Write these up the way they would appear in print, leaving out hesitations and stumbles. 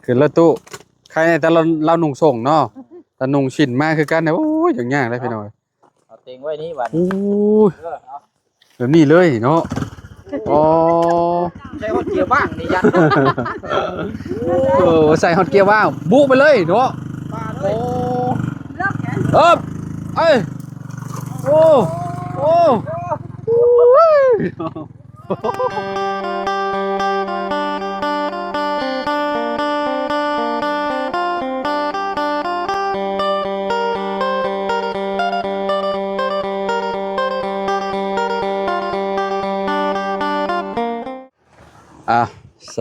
ขึ้นรถตู้ใครเนี่ยแต่เรานุ่งส่งเนาะแต่นุ่งชิ้นมาคือกันเนี่ยโอ้ยอย่างยากเลยพี่น้อยเอาเต็งไว้นี่บัดโอ้ยแบบนี้เลยเนาะอ๋อใช่คนเกี่ยวบ้างนี่ยันใส่ฮอตเกียร์ว่างบุไปเลยเนาะโอ้เอ้ยโอ้โอ้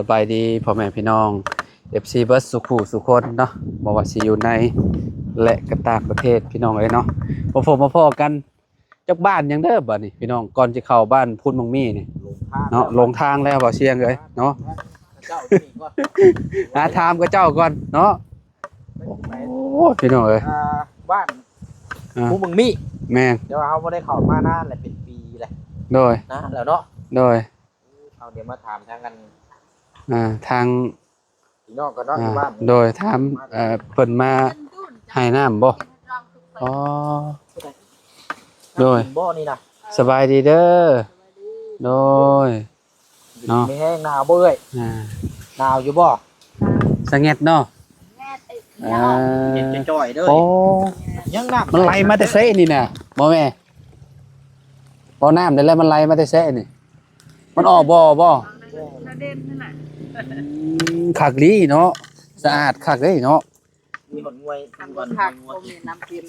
สบายดีพ่อแม่พี่น้อง FC เบิร์ดสุขุสุคนเนาะบอกว่าสิอยู่ในและกระต่างประเทศพี่น้องเลยเนาะมาพ่อกันจากบ้านยังเด้อบ่นี่พี่น้องก่อนจะเข้าบ้านพุ่นมังมี่นี่เนาะลงทางแล้วบ่เชียงเลยเนาะถามกับเจ้าก่อนเนาะโอ้พี่น้องเอ้ยบ้านผู้มึงมีแม่เดี๋ยวเขาไม่ได้เข้ามานานเลยเป็นปีเลยโดยนะแล้วเนาะโดยเอาเดี๋ยวมาถามทางกันทางพี่น้องก็เนาะบ้านโดยถามเพิ่นมาให้น้ำบ่อ๋อโดยบ่นี่นะสบายดีเด้อโดยเนาะไม่แห้งหนาวบ่เอ้ยหนาวอยู่บ่สะเงียดเนาะเย็นจ่อยๆเด้อโอ้ยังน้ำมันไหลมาแต่เซ่นี่น่ะบ่แม่บ่น้ำได้แล้วมันไหลมาแต่เซ่นี่มันออกบ่คักดีเนาะสะอาดคักเด้เนาะมีหนงวยผักมีน้ำกิน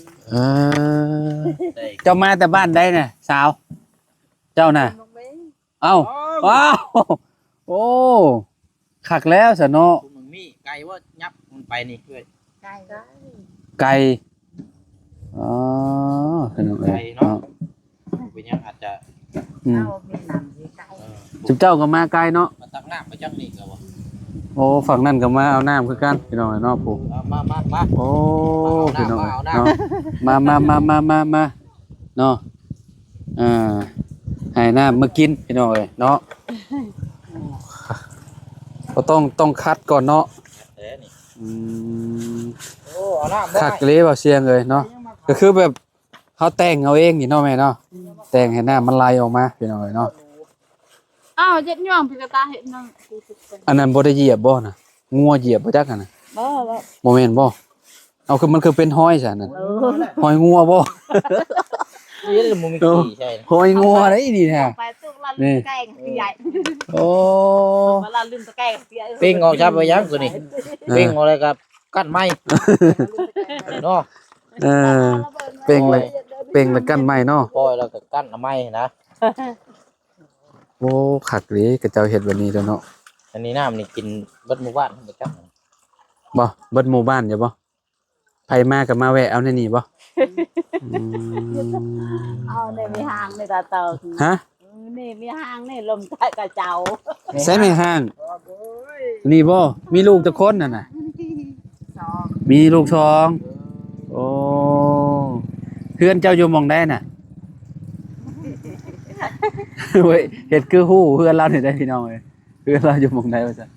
เจ้ามาแต่บ้านได้น่ะสาวเจ้าน่ะเอ้าว้าวโอ้คักแล้วซะเนาะมึงมีไก่ว่ายับมันไปนี่เอ้ยไก่อ๋อไก่เนาะเป็นยังอาจจะจุ๊บเจ้าก็มาไกลเนาะมาตักน้ำไปจังนี่ก็บ่โอ้ฝั่งนั่นก็มาเอาน้ำคือกันพี่น้องเนาะปู่มาโอ้พี่น้องเนาะมาเนาะให้น้ำมากินพี่น้องเนาะก็ต้องคัดก่อนเนาะคัดเลยว่าเสียงเลยเนาะก็คือแบบเขาแต่งเอาเองนี่เนาะแม่เนาะแต่งให้น้ำมันไหลออกมาพี่น้องเนาะอ้าวเจ็ดย่องพี่กระตาเห็นนั่งอันนั้นบ่ได้เหยียบบ่น่ะงัวเหยียบบ่จักน่ะบ่แม่นบ่เอาคือมันคือเป็นห้อยซะนั่นห้อยงัวบ่นี่มันมีกี่ใช่ห้อยงัวได้นี่แท้ไปตุกละลืมแกงใหญ่โอ้เวลาลืมตะแกงปิ้งออกชับไปยังตัวนี้ปิ้งออกเลยครับกั้นไม้เนาะเป่งเลยกั้นไม้เนาะปล่อยแล้วก็กั้นไม้นะโอ้ขักเลยกระเจ้าเห็ดแบบนี้แล้วเนาะอันนี้น้ำนี่กินเบิดหมู่บ้านไปจังบ่เบิดหมู่บ้านอย่าบ่ไผมากับมาแวะเอาในนี่บ่เอาในมีห้างในตาเตาฮะนี่มีห้างนี่ลมใต้กระเจ้าใช่ไหมห้างนี่บ่มีลูกจักคนน่ะมีลูกสองโอ้เพื่อนเจ้าอยู่หม่องใดน่ะเว้ยเห็ดคือหู้เพื่อนเราเนี่ยได้พี่น้องเลยเพื่อนเราอยู่หม่องใดว่าซั่น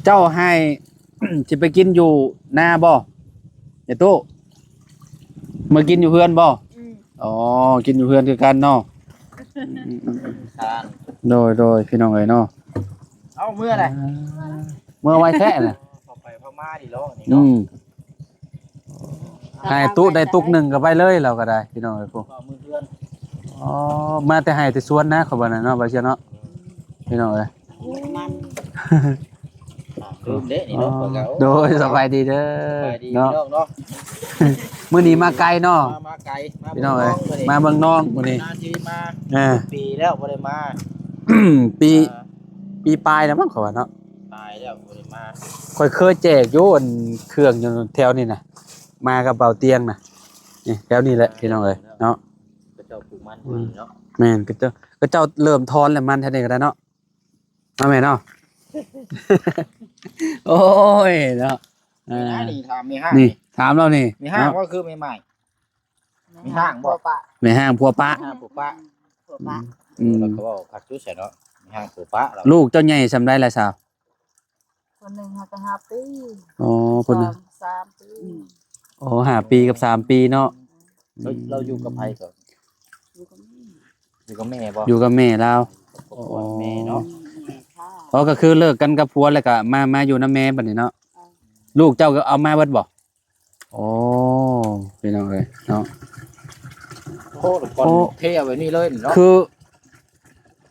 เจ้าให้ สิไปกินอยู่หน้าบ่อย่าตู้มากินอยู่เพื่อนบ่อ๋อกินอยู่เพื่อนคือกันเนาะโดยพี่น้องเอ้ยเนาะเอาเมื่อไหร่เมื่อไว้แท้น่ะไปพม่าดิโลนี่เนาะให้ตู้ได้ตุกหนึ่งก็ไปเลยเราก็ได้พี่น้องเอ้ยพวกอ๋อมาแต่ให้แต่สวนนะเขาบ่น่ะเนาะบ่เชียวเนาะพี่น้องเอ้ยโดยสบายดีเด้อเนาะมื้อนี้มาไกลเนาะมาไกลพี่น้องเอ้ยมาเมืองนอกมื้อนี้ปีแล้วบ่ได้มา ปีปลายแล้วมั้งเขาว่าเนาะตายแล้วบ่ได้มาค่อยเคยแจกอยู่อันเครื่องอยู่แถวนี้น่ะมากับเบาเตียงน่ะนี่แถวนี้แหละพี่น้องเอ้ยเนาะกระเจ้าปลูกมันเนาะแม่นกระเจ้าเริ่มทอนแล้วมันแท้นี่ก็ได้เนาะมาแม่เนาะโอ้ยเนาะนี่ถามมีห้างนี่ถามเรานี่มีห้างก็คือใหม่ๆมีห้างบ่ปะมีห้างพัวปะผัวปะแล้วก็บอกผักจุ๊ใส่เนาะมีห้างผัวปะลูกเจ้าใหญ่ซำได้ล่ะสาว คนหนึ่งเขาก็5 ปี อ๋อเพิ่นน่ะ 3 ปี อ๋อ5 ปีกับ3 ปีเนาะ เราอยู่กับไผก่อน อยู่กับแม่ อยู่กับแม่บ่ อยู่กับแม่เรา ครอบครัวแม่เนาะ ค่ะ อ๋อก็คือเลิกกันกับผัวแล้วก็มาอยู่นำแม่บัดนี้เนาะลูกเจ้าก็เอามาเบิดบ่อ๋อพี่น้องเอ้ยเนาะ โอ้ก่อนเทเอาไว้นี่เลยเนาะ คือ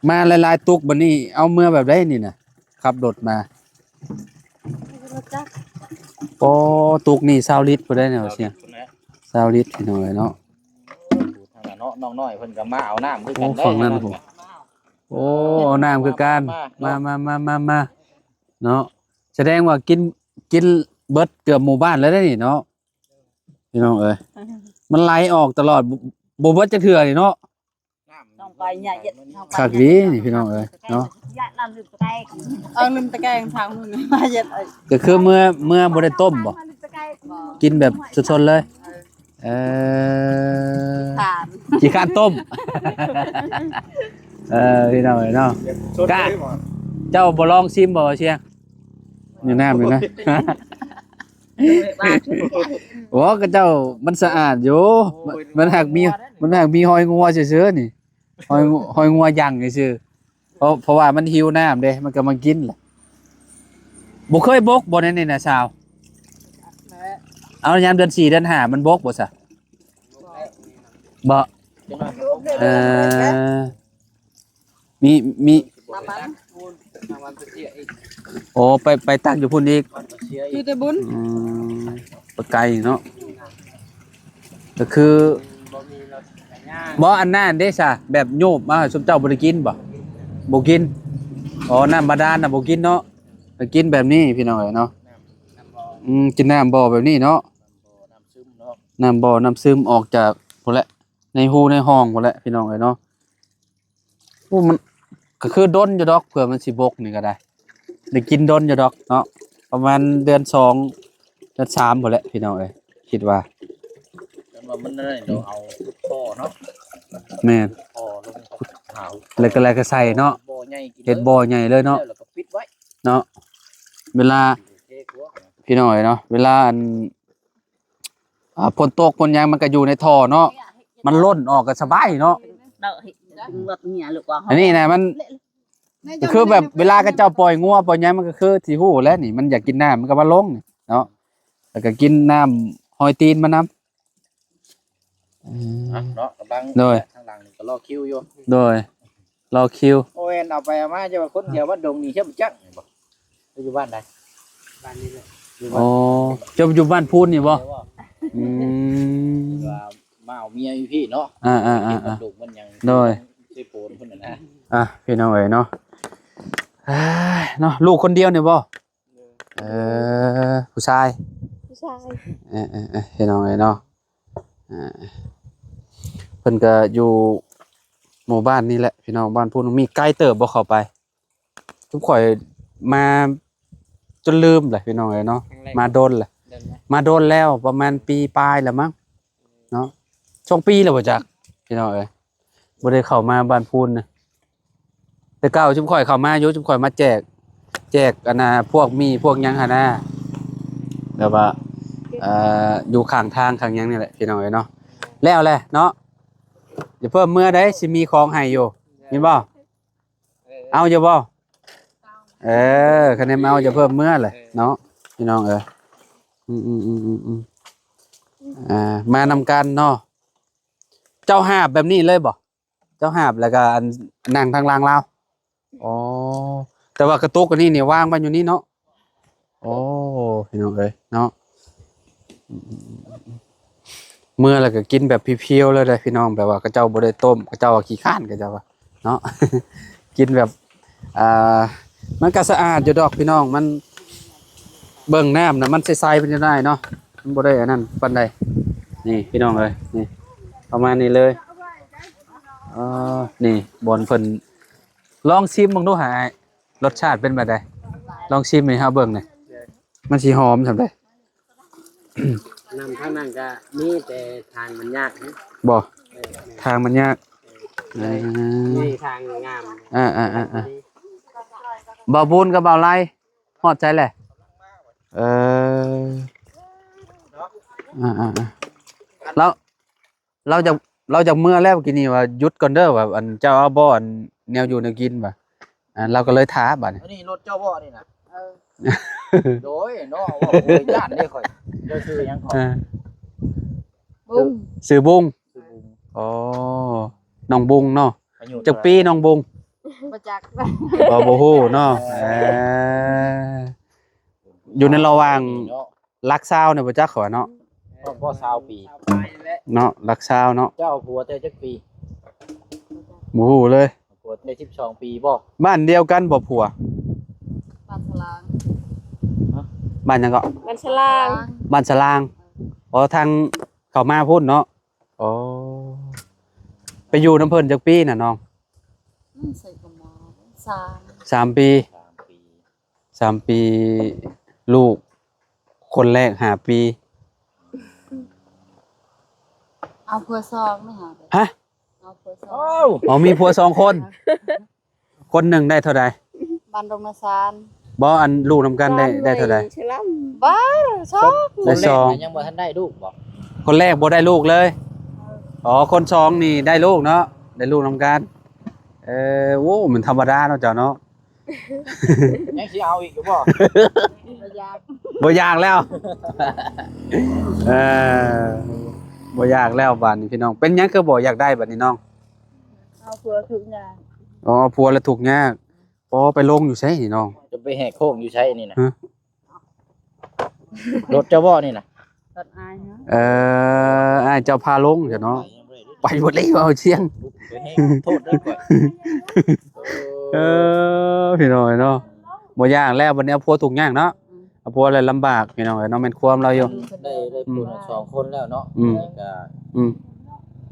มาหลายๆตุกบัดนี้เอาเมื่อแบบได้นี่น่ะขับรถมา รู้จัก โอ้ตุกนี่20ลิตรบ่ได้เนาะเสีย20ลิตรพี่น้องเอ้ยเนาะ ทางนั้นเนาะน้องน้อยเพิ่นก็มาเอาน้ำคือ โอ้ กันได้ ฝั่งนั้นผมโอ้เอาน้ำคือกันมาเนาะแสดงว่ากินเบิดเกือบหมู่บ้านแล้วได้นี่เนาะพี่น้องเอ้ยมันไหลออกตลอดบ่เบิดจักเทื่อนี่เนาะ ต้องไปเนี่ยเย็ด คักดีนี่พี่น้องเอ้ยเนาะ ยะนั่นลืมตะแกรง ลืมตะแกรงทางมึงมาเย็ดไอ้ ก็คือเมื่อบ่ได้ต้มบ่กินแบบสดๆเลยฐาน ขี้คร้านต้มพี่น้องเอ้ยเนาะกะเจ้าบ่ลองชิมบ่เชียงอยู่น้ำอยู่นะ โอ้ก็เจ้ามันสะอาดอยู่มันหากมีหอยงัวซื่อๆนี่หอยงัวย่างซื่อเพราะว่ามันหิวน้ำเด้มันก็มากินแหละบ่เคยบกบ่ในนี่นะสาวเอายามเดือน4เดือน5มันบกบ่ซะบ่เอ่อมี มาบ้าน โอ้ไปตั้งอยู่พุ่นอีก อยู่แต่บุญ ไปไกลเนาะก็คือบ่อันนั้นเด้ซะแบบโยบมาสมเจ้าบ่ได้กินบ่กินอ๋อน้ำบาดาลน่ะบ่กินเนาะไปกินแบบนี้พี่น้องเอ้ยเนาะกินน้ำบ่อแบบนี้เนาะน้ำบ่อน้ำซึมออกจากพุ่นแหละในหูในห้องพุ่นแหละพี่น้องเอ้ยเนาะโอ้มันก็คือดนอยู่ดอกเผื่อมันสิบกนี่ก็ได้กินดนอยู่ดอกเนาะประมาณเดือน2เดือน3พุ่นแหละพี่น้องเอ้ยคิดว่า จนว่ามันได้เดี๋ยวเอาท่อเนาะ แม่น ท่อลงหาว แล้วก็ใส่เนาะ บ่อใหญ่กิน เฮ็ดบ่อใหญ่เลยเนาะ แล้วก็ปิดไว้ เนาะเวลา เทครัว พี่น้อยเนาะเวลาฝนตกฝนหยังมันก็อยู่ในท่อเนาะมันล้นออกก็สบายเนาะ đợi ngược nhà lục vào อันนี้นะมันก็คือแบบเวลากระเจ้าปล่อยงัวปล่อยหยังมันก็คือที่ฮู้แหล้วนี่มันอยากกินน้ำมันก็มาลงนี่เนาะแล้วก็กินน้ำหอยตีนมานํ เนาะกำลัง โดย ทางหลังนี่ก็รอคิวอยู่ โดยรอคิว โอ้ยเอาไปเอามาจะว่าคนเดียวว่าดงนี่เชื่อมจักบ่ไปอยู่บ้านใดบ้านนี้เลยอยู่บ้า อ๋ น อเจะอยู่บ้านพูนนี่บ่ เดี๋ยวว่า อืม ว่ามาเอาเมียอยู่พี่เนาะ อ่า เก็บมันดุมันยัง โดย สิโปนเพิ่นน่ะนะ พี่น้องเอ๋ยเนาะเอ้ยเนาะลูกคนเดียวเนี่ยบ่ผู้ชาย ผู้ชาย พี่น้องเอ๋ยเนาะเพิ่นก็อยู่หมู่บ้านนี่แหละพี่น้องบ้านพูนมีไกลเติบบ่เข้าไปทุกข่อยมาจนลืมเลยพี่น้องเอ๋ยเนาะมาโดนเลยมาโดนแล้วประมาณปีปลายแล้วมั้งเนาะช่วงปีแล้วบ่จักพี่น้องเอ๋ยบ่ได้เข้ามาบ้านพูนนะแต่เก่าจุ่มข่อยเข้ามาอยู่จุ่มข่อยมาแจกอันน่ะพวกมีพวกหยังหั่นน่ะแบบว่าอยู่ข้างทางข้างหยังนี่แหละพี่น้องเอ๋ยเนาะแล้วแหละเนาะเดี๋ยวเพิ่มเมื่อได้สิมีของให้อยู่มีบ่เอาอยู่บ่คะแนนเอาจะเพิ่มเมื่อเลยเนาะพี่น้องมานำกันเนาะเจ้าหาบแบบนี้เลยบ่เจ้าหาบแล้วก็อันนั่งทางล่างลาวอ๋อแต่ว่ากระตุกอันนี้เนี่ยวางไว้อยู่นี่เนาะโอ้พี่น้องเอ้ยเนาะเมื่อแล้วก็กินแบบเพียวๆเลยเลยพี่น้องแบบว่ากระเจ้าบ่ได้ต้มกระเจ้าขี้ข้านกระเจ้าว่าเนาะ กินแบบมันก็สะอาดอยู่ดอกพี่น้องมันเบิ่งน้ำนะมันใสๆเป็นจังได๋เนาะมันบ่ได้อันนั้นปานใดนี่พี่น้องเอ้ยนี่ประมาณนี้เลยนี่บอนเพิ่นลองชิมเบิ่งดูหารสชาติเป็นแบบใดลองชิมให้เฮาเบิ่งหน่อยมันสิหอมซำใด นำทางนั้นก็มีแต่ทางมันยากนะ บ่ทางมันยาก มีทางงาม บ่าวบุญกับบ่าวไล่ฮอดใจแหละ เออแล้วเราจะเมื่อแล้วกินนี่ว่าหยุดก่อนเด้อว่าอันเจ้าเอาบ่อันแนวอยู่แนวกินว่ะเราก็เลยท้าบัดนี้ อันนี้รถเจ้าบ่นี่น่ะโดยเนาะว่าโอ้ยย่านเด้ข่อยเจ้าชื่อหยังขอ บุ้ง ซื้อบุ้ง ชื่อบุญ อ๋อน้องบุ้งเนาะ อายุ จักปีน้องบุ้ง มาจาก บ่ฮู้เนาะอยู่ในระหว่าง เนาะ รักษาวเนี่ยบ่จักขอเนาะ พ่อ20 ปี เนาะรักษาวเนาะ เจ้าผัวแต่จักปี บ่ฮู้เลย ผัวแต่12 ปีบ่ บ้านเดียวกันบ่ผัว บ้านฉลาง บ้านหยังก็ มันฉลาง บ้านสลางอ๋อทางเข้ามาพุ่นเนาะอ๋อไปอยู่น้ำเพิ่นจักปีน่ะน้อง ใส่กระหม่อม3 ปี 3 ปี 3 ปีลูกคนแรก5 ปี เอาเพื่อซองไม่หา ฮะ เอาเพื่อซอ โอ้ ง อ๋อมีผัว2 คน คนหนึ่งได้เท่าใด บ้านดงนาซาน บ่อันลูกนำกันได้เท่าใด ฉลาม บ้าซอง ได้ คนแรก สอง ยังบ่ทันได้ลูกบ่ คนแรกบ่ได้ลูกเลย อ๋อ คนสองนี่ได้ลูกเนาะ ได้ลูกนำกัน โว้มันธรรมดาเนาะเจ้าเนาะ ยังสิเอาอีกหรือบ่ ระยะ บ่อยากแล้ว เออบ่อยากแล้วบัดนี้พี่น้อง เป็นหยังคือบ่อยากได้บัดนี้น้อง เอาเพื่อถึงงาน อ๋อผัวแล้วทุกข์ยากอ๋อไปลงอยู่ไสนี่น้อง จะไปแหกโค้งอยู่ใช้นี่น่ะ ฮะ รถเจ้าบ่นี่น่ะ ตัดอายเนาะ อ้ายเจ้าพาลงเจ้าเนาะ ไปหมดเลยเอาเชียง ไปแหกโทษได้ก่อน พี่น้อยเนาะบ่ยากแล้วบัดนี้เอาผัวทุกข์ยากเนาะเอาผัวแล้วลำบากพี่น้อยเนาะแม่นความเราอยู่ ได้ผู้ละ2คนแล้วเนาะ อืม ก็ อืม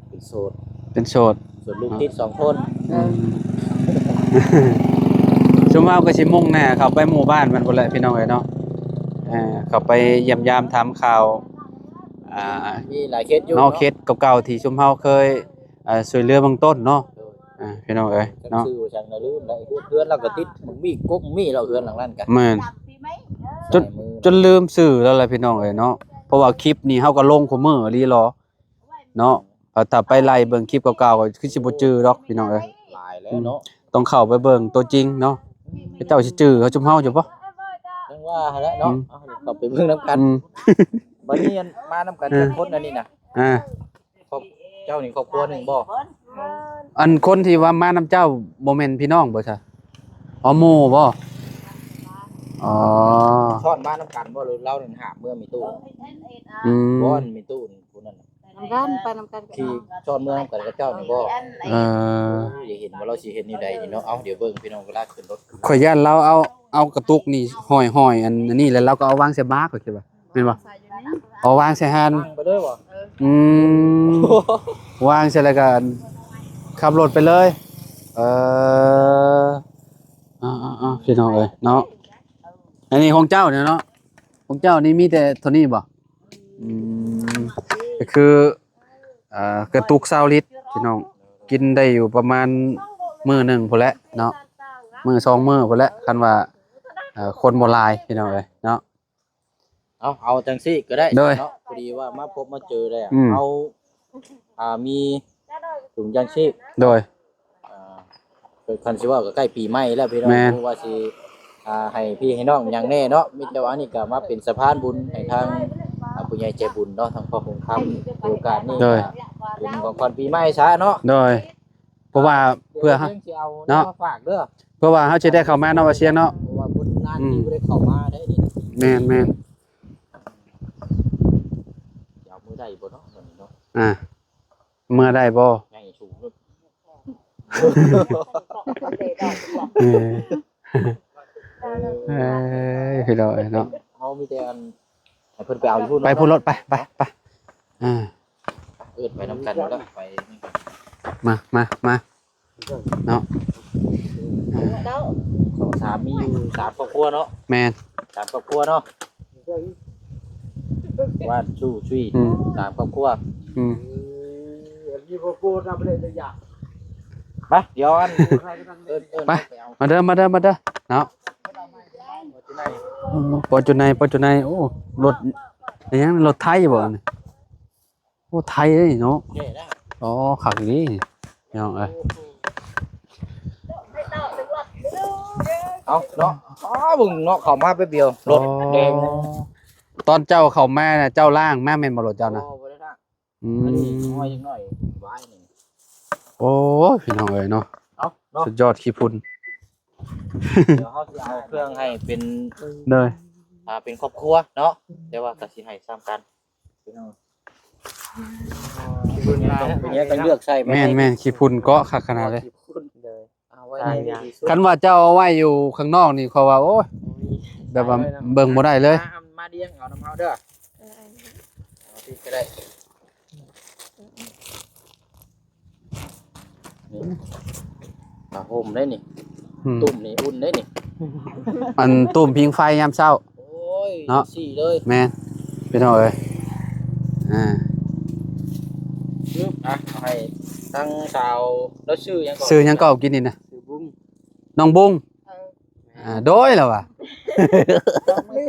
เป็นโสด เป็นโสด ส่วนลูกติด2คน ชุมเฮาก็สิมุ่งหน้าเข้าไปหมู่บ้านมันพุ่นแหละพี่น้องเอ้ยเนาะเข้าไปเยี่ยมยามถามข่าวมีหลายเคสอยู่ เนาะเคสเก่าๆที่ชุมเฮาเคยช่วยเหลือเบื้องต้นเนาะพี่น้องเอ้ย เนาะ เนาะ ชื่อว่าจังลืมได้เพื่อนเราก็ติดหมึงมีกุ๊กมีเราเพื่อนหลังนั้นกัน แม่น จน ใส่มือ จนลืมชื่อแล้วแหละพี่น้องเอ้ยเนาะเพราะว่าคลิปนี้เฮาก็ลงคุมื้อลีรอเนาะถ้าไปไล่เบิ่งคลิปเก่าๆก็คือสิบ่จื้อดอกพี่น้องเอ้ย หลายแล้วเนาะ ต้องเข้าไปเบิ่งตัวจริงเนาะเจ้าสิจื้อเขาชุมเฮาอยู่บ่ จังว่าหั่นแหละเนาะเอาเข้าไปเบิ่งนํกัน อืม บัดนี้อันมานํกันเป็นคนอันนี้น่ะ อ่า ครอบเจ้านี่ครอบครัวหนึงบ่ อันคนที่ว่ามานํเจ้าบ่แม่นพี่น้องบ่ซะอ๋อหมู่บ่อ๋อ ช้อนมานํกันบ่หรือเรานั่นหาเมื่อมีตู้ อืม บ่อนมีตู้นี่ผู้นั้นน่ะ นำกันไปนำกัน ที่ช้อนเมื่อนํกันกับเจ้านี่บ่ เออ อย่าเห็นว่าเราสิเฮ็ดนี่ใดนี่เนาะเอาเดี๋ยวเบิ่งพี่น้องเวลาขึ้นรถ ข่อยย่านเราเอากระตุกนี่ห้อยๆอันนี้แล้วเราก็เอาวางใส่บาร์ก็คิดว่าแม่นบ่เอาวางใส่หัน นั่งไปเด้อบ่ อืมวางเสร็จแล้วก็ขับรถไปเลย เออพี่น้องเอ้ยเนาะอันนี้ของเจ้าเนี่ยเนาะของเจ้านี่มีแต่เท่านี้บ่อืมก็คือกระตุก20 ลิตรพี่น้องกินได้อยู่ประมาณมื้อหนึงพุ่นแหละเนาะมื้อ2มื้อพุ่นแหละคันว่าคนบ่หลายพี่น้องเอ้ยเนาะ เอาจังซี่ก็ได้ โดย เนาะพอดีว่ามาพบมาเจอเลยอะ อืม เอามีถุงยางชีพ โดย เกิดคันสิว่าก็ใกล้ปีใหม่แล้วพี่น้อง แม่น รู้ว่าสิให้พี่ให้น้องอย่างแน่เนาะมีแต่ว่าอันนี้ก็มาเป็นสะพานบุญให้ทางผู้ใหญ่ใจบุญเนาะทางพ่อคงคำโอกาสนี้ โดย ก็เป็นของขวัญปีใหม่ซะเนาะ โดยเพราะว่าเพื่อ ดี๋ยวสิเอา เนาะ มาฝากเด้อ เพราะว่าเฮาสิได้เข้ามาเนาะว่าเสียงเนาะ เพราะว่าบุญนานที่บ่ได้เข้ามาได้นี่ แม่น สิเอามือได้บ่เนาะตอนนี้เนาะ เมื่อได้บ่ ใหญ่สูงเด้อ เอ้ยพี่น้อยเนาะ เฮามีแต่อันให้เพิ่นไปเอาอยู่พุ่น ไปพูดรถไปอ่า เอิ้นไปนํกันแล้วไปนี่ก่อน มาเนาะ ของสามมีอยู่3ครอบครัวเนาะ แม่น 3ครอบครัวเนาะว่านชู้ชุย อืม 3ครอบครัว อืม นี่พวกกูทำเลยตัวอย่าง ไปเดี๋ยวอันเอิ้น ไป เอา มาเด้อเนาะ ปอจุนัยโอ้รถอะไรยังรถไทยบ่นี่โอ้ไทยเด้เนาะ นี่นะ อ๋อขักดีพี่น้องเอ้ย เอาเนาะอ๋อบึงเนาะเข้ามาแป๊บเดียวรถแดง ตอนเจ้าเข้ามาน่ะเจ้าล่างแม่แม่นบ่รถเจ้านะ โอ้บ่ได้นะ อื อันนี้ ม น้อยจังหน่อยไว้นี่ โอ้พี่น้องเอ้ยเนาะ เอาเนาะ สุดยอดขี้พุ่น เดี๋ยวเฮาสิเอาเครื่องให้เป็น เด้อ เป็นครอบครัวเนาะแต่ว่าก็สิให้ซ้ำกันพี่น้องเป็นยังก็เลือกใช้ แม่นขี้พุ่นเกาะคักขนาดเลย เลยเอาไว้ในที่สุด คันว่าเจ้าเอาไว้อยู่ข้างนอกนี่เขาว่าโอ้ยแบบว่าเบิ่งบ่ได้เลย มาเลี้ยงเอาน้ำเฮาเด้อเอาที่ก็ได้นี่ผ้าห่มได้นี่ อืม ตุ่มนี่อุ่นได้นี่ มันตุ่มพิงไฟยามเช้า โอ้ย เนาะ สี่เลย แม่นพี่น้องเอ้ยอ่า ปึ๊บเอาให้ทั้งสาวแล้วชื่อยังก่อน ซื้อหยังก็เอากินนี่นะ ชื่อบุ้ง น้องบุ้งโดยแล้วว่ะ ลื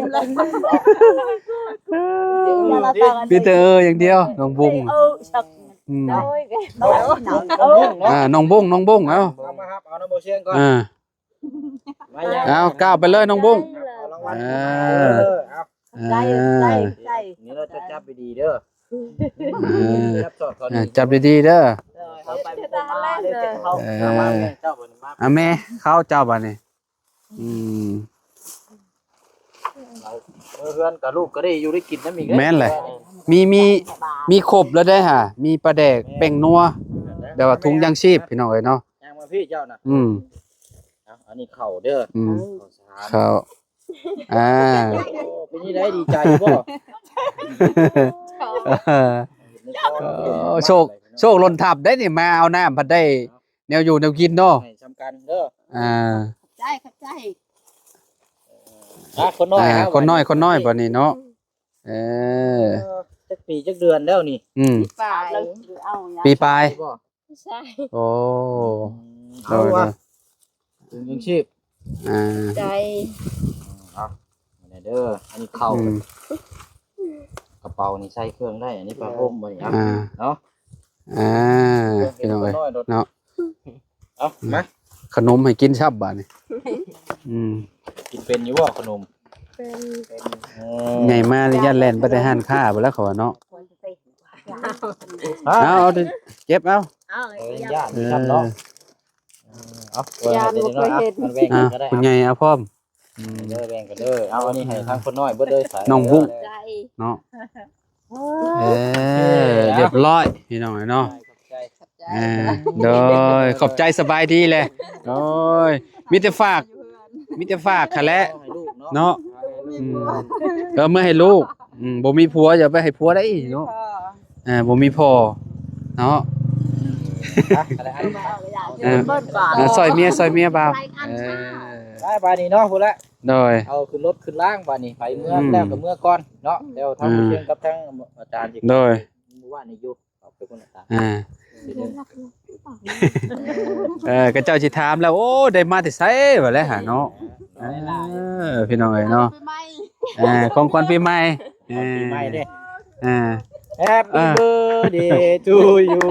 มเลย พี่เตออย่างเดียวน้องบุ้ง สัก อืม โอ้ยแกโอ้ย น้องบุ้งเอ้า เอามาครับเอาน้ำโบเชียงก่อน อ่า มายัง เอาก้าวไปเลยน้องบุ้ง เอารางวัล เอ เอา ใจใจใจ นี่เราจะจับไปดีเด้อจับจอดก่อน จับดีๆเด้อ เขาไปมาเดี๋ยวเขา เอามาแม่เจ้าบนมา อ่ะแม่เข้าเจ้าบัดนี้อืม เพื่อนกับลูกก็ได้อยู่ได้กินน้ำอีก แม่นเลย มีครบแล้วได้ฮะมีปลาแดกเป่งนัวแบบว่าถุงยางชีพพี่น้องเอ้ยเนาะ ยังมาพี่เจ้าน่ะ อืม อันนี้เข่าเด้อ อืม เข่าสาร ข้าว เป็นนี่ได้ดีใจบ่ โชคลนทับได้นี่มาเอาน้ำพัดได้แนวอยู่แนวกินเนาะ ให้สำคัญเด้อ ใจเข้าใจ คนน้อย คนน้อยบ่นี่เนาะเออ จักปีจักเดือนแล้วนี่ อืม ป่าเลยเอา ปีปลาย บ่ ใช่ โอ้ เอาว่ะถึงยังชีพ ใจ เอาเด้ออันนี้เข่า อืม กระเป๋านี่ใส่เครื่องได้อันนี้ปลาห่มบ่นี่เอาเนาะ พี่น้องเอ้ยเนาะ เอามา ขนมให้กินชับบ่นี่อืม กินเป็นอยู่บ่ขนม เป็น ใหญ่มาเลยยันแล่นไปแต่ห้านค้าบ่แล้วเขาว่าเนาะเอาดิเก็บเอา เอา ญาติครับเนาะเอาเดี๋ยวเนาะมันแบ่งกันก็ได้ คุณใหญ่เอาพร้อม เด้อแบ่งกันเด้อเอาอันนี้ให้ทางคนน้อยเบิดเลย น้องบุ้ง ใจ เนาะเรียบร้อยพี่น้องเนาะโดยขอบใจสบายดีเลยโอ้ยมีแต่ฝากค่ะแหละเนาะเมื่อให้ลูกบ่มีผัวอย่าไปให้ผัวได้เนาะบ่มีพ่อเนาะซอยเมียบ่าว ได้บาดนี้เนาะพุ่นละ โดย เอาขึ้นรถขึ้นล่างบาดนี้ไปเมื่อแล้วก็เมื่อก่อนเนาะเดี๋ยวทางเชียงกับทางอาจารย์สิ โดย ว่านี่อยู่เอาไปคนอาจารย์ ก็เจ้าสิถามแล้วโอ้ได้มาแต่ไสว่าแล้วหาเนาะพี่น้องเอ้ยเนาะของขวัญปีใหม่ ปีใหม่เด้ Happy birthday to you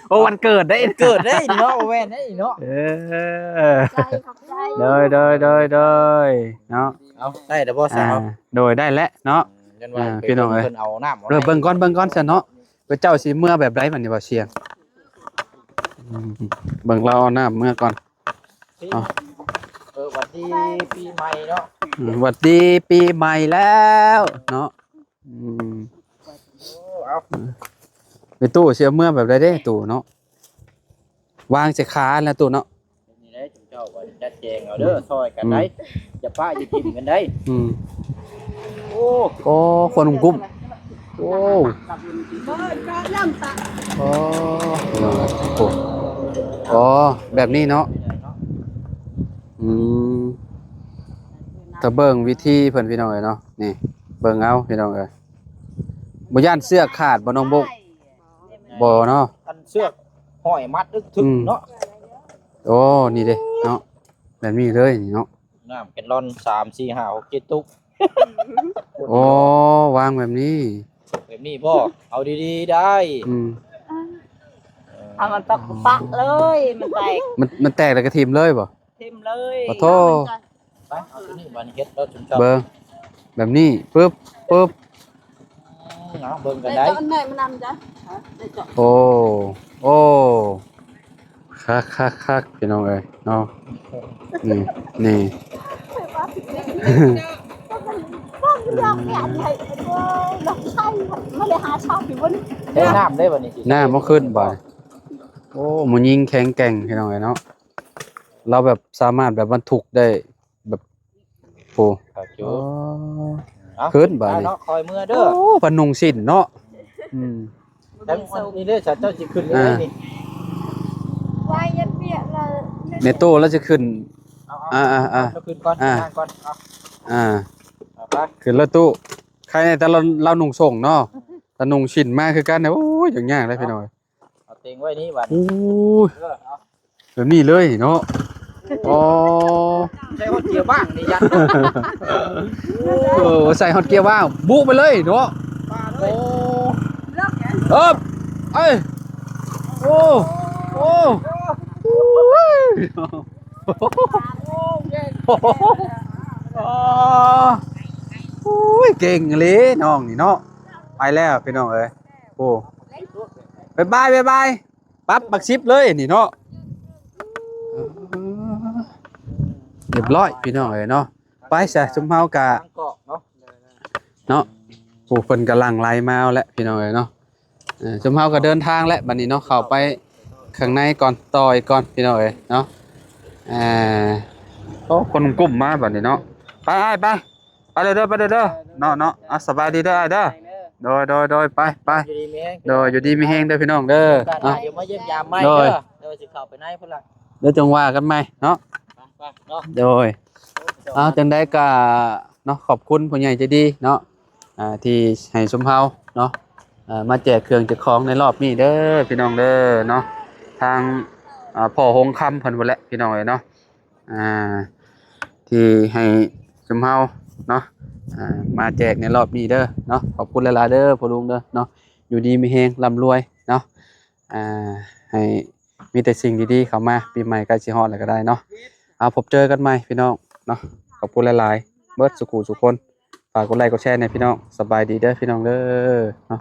โอ้วันเกิดได้ เกิดได้เนาะแว่นได้เนาะ ใจขอบใจ โดยเนาะ เอาได้แต่บ่สาว โดยได้แล้วเนาะ พี่น้องเอ้ย เพิ่นเอาน้ำ เบิ่งก่อนซะเนาะว่าเจ้าสิเมื่อแบบใดบัดนี้บ่เสียงเบิ่งเราเอาน้ำเมื่อก่อน วันที่ปีใหม่เนาะ หวัดดีปีใหม่แล้วเนาะเอา ไปตู้เสียเมื่อแบบใดเด้ตู้เนาะวางใส่ขาแล้วตู้เนาะ นี่ได้จุเจ้าว่าจัดแจงเอาเด้อซอยกันได้อย่าป้าอย่ากินกันได้โอ้ คนกุ้มโอ้โอ้แบบนี้เนาะถ้าเบิ่งวิธีเพิ่นพี่น้องเอ้ยเนาะนี่เบิ่งเอาพี่น้องเอ้ยบ่ย่านเสื้อขาดบ่น้องบุกบ่เนาะ อันเสือกห้อยมัดทึกเนาะ โอ้นี่เด้เนาะแบบนี้เลยนี่เนาะ น้ำเป็นร่อน3 4 5 6 7ตุก โอ้วางแบบนี้ แบบนี้บ่เอาดีๆได้ อืม เอามันปักปักเลยมันแตก มันแตกแล้วก็ทิ่มเลยบ่ ทิ่มเลย ขอโทษ ไปเอาตัวนี้บัดนี้เฮ็ดแล้วจุ่มชอบ เบิ่งแบบนี้ปึ๊บปึ๊บ เอาเบิ่งกัน ได้ ได้ เจาะอันไหนมันนำจ้ะได้เจาะ โอ้โอ้คักพี่น้องเอ้ยเนาะนี่นี่ ดอกเนี่ยใหญ่โอ้ดอกไข่ไม่ได้หาชอบอยู่บน เฮ้ยน้ำได้บัดนี้สิ หน้าบ่ขึ้นบ่โอ้หมูยิงแข็งแกร่งพี่น้องเอ้ยเนาะเราแบบสามารถแบบบรรทุกได้แบบโอ้ ครับจู โอ้ เอา ขึ้นบ่นี่ เนาะคอยมือ โอ้ เด้อ พนุงสิ้นเนาะอืม จังวันนี้เด้อเจ้าสิขึ้นเลยนี่ วายยันเปียกเลย ในตู้แล้วจะขึ้น เอา อ่า เอาขึ้นก่อน อ่า นั่งก่อนเอา อ่า เอาไป ขึ้นรถตู้ใครเนี่ยแต่เรานุ่งส่งเนาะแต่นุ่งชิ้นมากคือกันเนี่ยโอ้ยอย่างยากเลยพี่น้อย เอาเต็งไว้นี่บัด โอ้ย เด้อเอา แบบนี้เลยเนาะอ๋อ ใช้คนเกี่ยวบ้างนี่ยัน เออใส่ฮอตเกียร์ว่างบุไปเลยเนาะ ป้าเล โอ้ ย เอิบเอ้ยโอ้โอ้โอ้ยเก่งเลยน้องนี่เนาะไปแล้วพี่น้องเอ้ยโอ้บายบายปั๊บบักซิปเลยนี่เนาะเรียบร้อยพี่น้องเอ้ยเนาะไปซะชุมเฮากะ ทางเกาะเนาะ เนาะผู้เพิ่นกำลังไล่มาเอาแล้วพี่น้องเอ้ยเนาะชุมเฮาก็เดินทางแล้วบัดนี้เนาะเข้าไปข้างในก่อนต่อยก่อนพี่น้องเอ้ยเนาะโอ้คนกลุ่มมาบัดนี้เนาะไปไปไปเด้อไปเด้อเนาะเนาะสบายดีเด้อเด้อโดยไปอยู่ดีมีแฮง โดยอยู่ดีมีแฮงเด้อพี่น้องเด้อ การ เนาะ เดี๋ยวมาเยี่ยมยามใหม่ โด เด้ ย อเดี๋ยวสิเข้าไปในพุ่นล่ะ เดี๋ยวจังว่ากันใหม่เนาะ ไปเนาะ โดยเอาจังได้ก็เนาะขอบคุณผู้ใหญ่ใจดีเนาะที่ให้ชุมเฮาเนาะมาแจกเครื่องแจกของในรอบนี้เด้อพี่น้องเด้อเนาะทางพ่อหงคำเพิ่นพุ่นแหละพี่น้องเอ้ยเนาะที่ให้ชุมเฮาเนาะมาแจกในรอบนี้เด้อเนาะขอบคุณหลายๆเด้อพ่อลุงเด้อเนาะอยู่ดีมีแฮงร่ำรวยเนาะให้มีแต่สิ่งดีๆเข้ามาปีใหม่ใกล้สิฮอดแล้วก็ได้เนาะเอาพบเจอกันใหม่พี่น้องเนาะขอบคุณหลายๆเบิดสุขุสุคนฝากกดไลค์กดแชร์ในพี่น้องสบายดีเด้อพี่น้องเด้อเนาะ